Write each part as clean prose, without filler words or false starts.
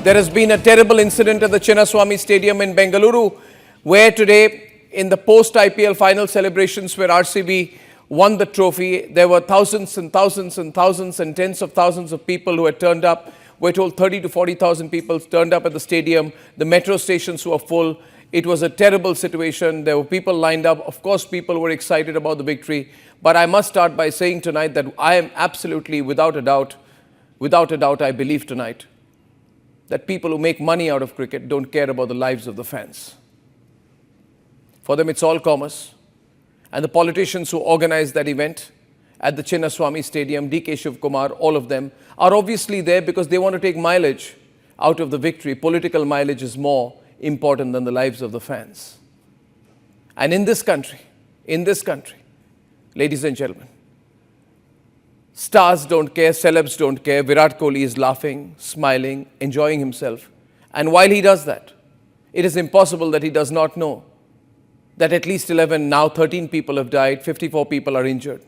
There has been a terrible incident at the Chinnaswamy Stadium in Bengaluru, where today, in the post-IPL final celebrations where RCB won the trophy, there were thousands and thousands and thousands and tens of thousands of people who had turned up. We're told 30 to 40,000 people turned up at the stadium. The metro stations were full. It was a terrible situation. There were people lined up. Of course, people were excited about the victory. But I must start by saying tonight that I am absolutely, without a doubt, I believe tonight that people who make money out of cricket don't care about the lives of the fans. For them, it's all commerce. And the politicians who organized that event at the Chinnaswamy Stadium, D.K. Shivkumar, all of them, are obviously there because they want to take mileage out of the victory. Political mileage is more important than the lives of the fans. And in this country, ladies and gentlemen, stars don't care, celebs don't care. Virat Kohli is laughing, smiling, enjoying himself. And while he does that, it is impossible that he does not know that at least 11, now 13 people have died, 54 people are injured.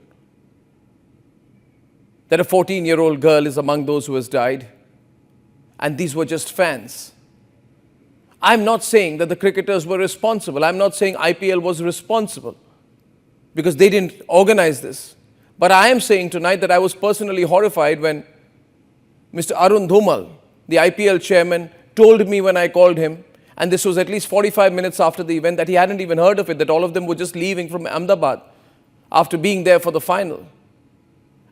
That a 14-year-old girl is among those who has died. And these were just fans. I'm not saying that the cricketers were responsible. I'm not saying IPL was responsible because they didn't organize this. But I am saying tonight that I was personally horrified when Mr. Arun Dhumal, the IPL chairman, told me when I called him, and this was at least 45 minutes after the event, that he hadn't even heard of it, that all of them were just leaving from Ahmedabad after being there for the final.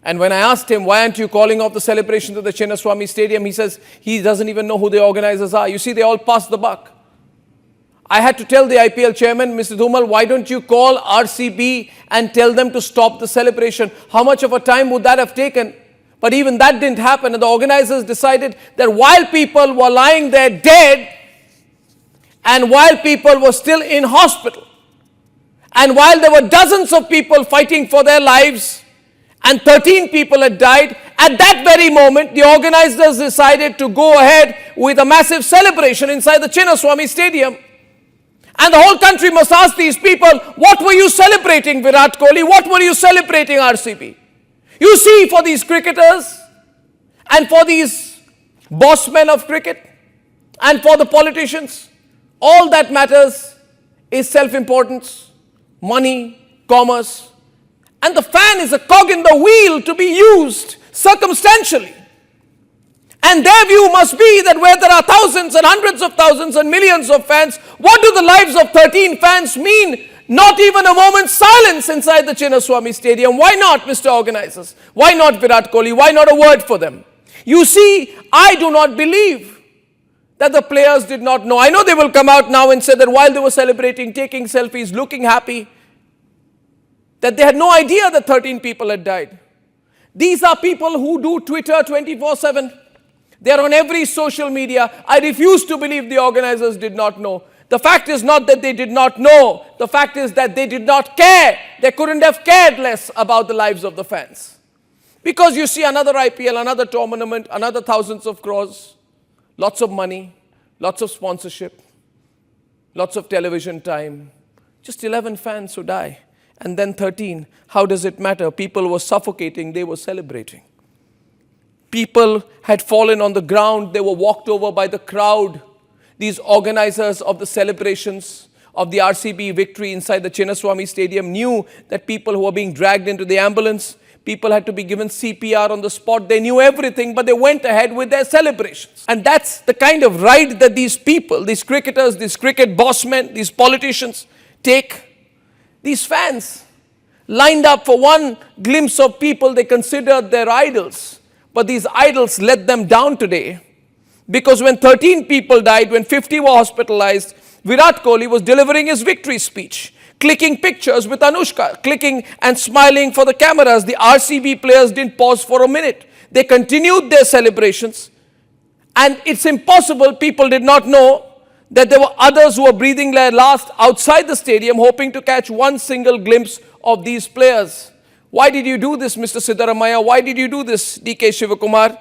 And when I asked him, why aren't you calling off the celebrations at the Chinnaswamy Stadium, he says he doesn't even know who the organizers are. You see, they all passed the buck. I had to tell the IPL chairman, Mr. Dhumal, why don't you call RCB and tell them to stop the celebration? How much of a time would that have taken? But even that didn't happen. And the organizers decided that while people were lying there dead, and while people were still in hospital, and while there were dozens of people fighting for their lives, and 13 people had died, at that very moment, the organizers decided to go ahead with a massive celebration inside the Chinnaswamy Stadium. And the whole country must ask these people, what were you celebrating, Virat Kohli? What were you celebrating, RCB? You see, for these cricketers and for these boss men of cricket and for the politicians, all that matters is self-importance, money, commerce. And the fan is a cog in the wheel to be used circumstantially. And their view must be that where there are thousands and hundreds of thousands and millions of fans, what do the lives of 13 fans mean? Not even a moment's silence inside the Chinnaswamy Stadium. Why not, Mr. Organizers? Why not Virat Kohli? Why not a word for them? You see, I do not believe that the players did not know. I know they will come out now and say that while they were celebrating, taking selfies, looking happy, that they had no idea that 13 people had died. These are people who do Twitter 24/7. They are on every social media. I refuse to believe the organizers did not know. The fact is not that they did not know. The fact is that they did not care. They couldn't have cared less about the lives of the fans. Because you see another IPL, another tournament, another thousands of crores, lots of money, lots of sponsorship, lots of television time. Just 11 fans who die. And then 13. How does it matter? People were suffocating. They were celebrating. People had fallen on the ground. They were walked over by the crowd. These organizers of the celebrations of the RCB victory inside the Chinnaswamy Stadium knew that people who were being dragged into the ambulance, people had to be given CPR on the spot. They knew everything, but they went ahead with their celebrations. And that's the kind of ride that these people, these cricketers, these cricket boss men, these politicians take. These fans lined up for one glimpse of people they considered their idols. But these idols let them down today, because when 13 people died, when 50 were hospitalized, Virat Kohli was delivering his victory speech, clicking pictures with Anushka, clicking and smiling for the cameras. The RCB players didn't pause for a minute. They continued their celebrations. And it's impossible people did not know that there were others who were breathing their last outside the stadium, hoping to catch one single glimpse of these players. Why did you do this, Mr. Siddaramaiah? Why did you do this, D.K. Shivkumar?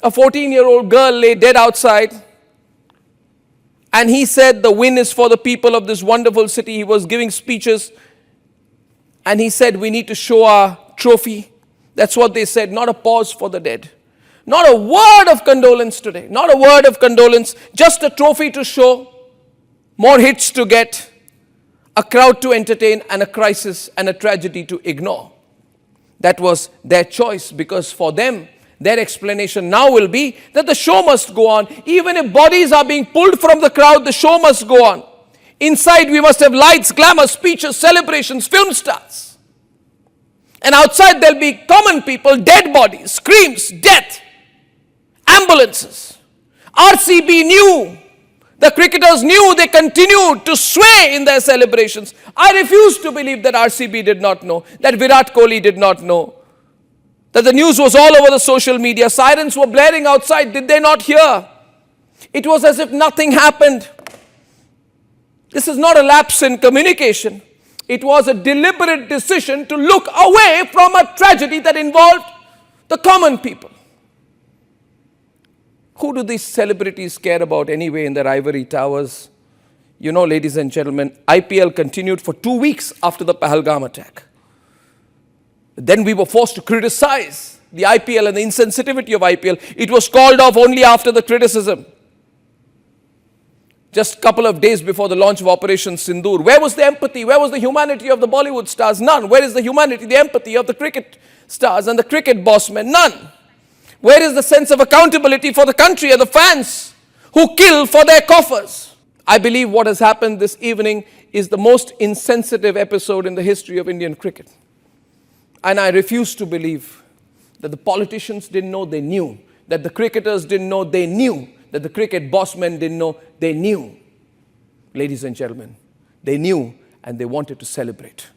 A 14-year-old girl lay dead outside. And he said the win is for the people of this wonderful city. He was giving speeches. And he said we need to show our trophy. That's what they said, not a pause for the dead. Not a word of condolence today. Not a word of condolence. Just a trophy to show, more hits to get, a crowd to entertain, and a crisis and a tragedy to ignore. That was their choice, because for them, their explanation now will be that the show must go on. Even if bodies are being pulled from the crowd, the show must go on. Inside, we must have lights, glamour, speeches, celebrations, film stars. And outside, there'll be common people, dead bodies, screams, death, ambulances. RCB knew, the cricketers knew, they continued to sway in their celebrations. I refuse to believe that RCB did not know, that Virat Kohli did not know, that the news was all over the social media. Sirens were blaring outside. Did they not hear? It was as if nothing happened. This is not a lapse in communication. It was a deliberate decision to look away from a tragedy that involved the common people. Who do these celebrities care about anyway in their ivory towers? You know, ladies and gentlemen, IPL continued for 2 weeks after the Pahalgam attack. Then we were forced to criticize the IPL and the insensitivity of IPL. It was called off only after the criticism. Just a couple of days before the launch of Operation Sindoor. Where was the empathy? Where was the humanity of the Bollywood stars? None. Where is the humanity, the empathy of the cricket stars and the cricket bossmen? None. Where is the sense of accountability for the country and the fans who kill for their coffers? I believe what has happened this evening is the most insensitive episode in the history of Indian cricket. And I refuse to believe that the politicians didn't know, they knew. That the cricketers didn't know, they knew. That the cricket bossmen didn't know, they knew. Ladies and gentlemen, they knew and they wanted to celebrate.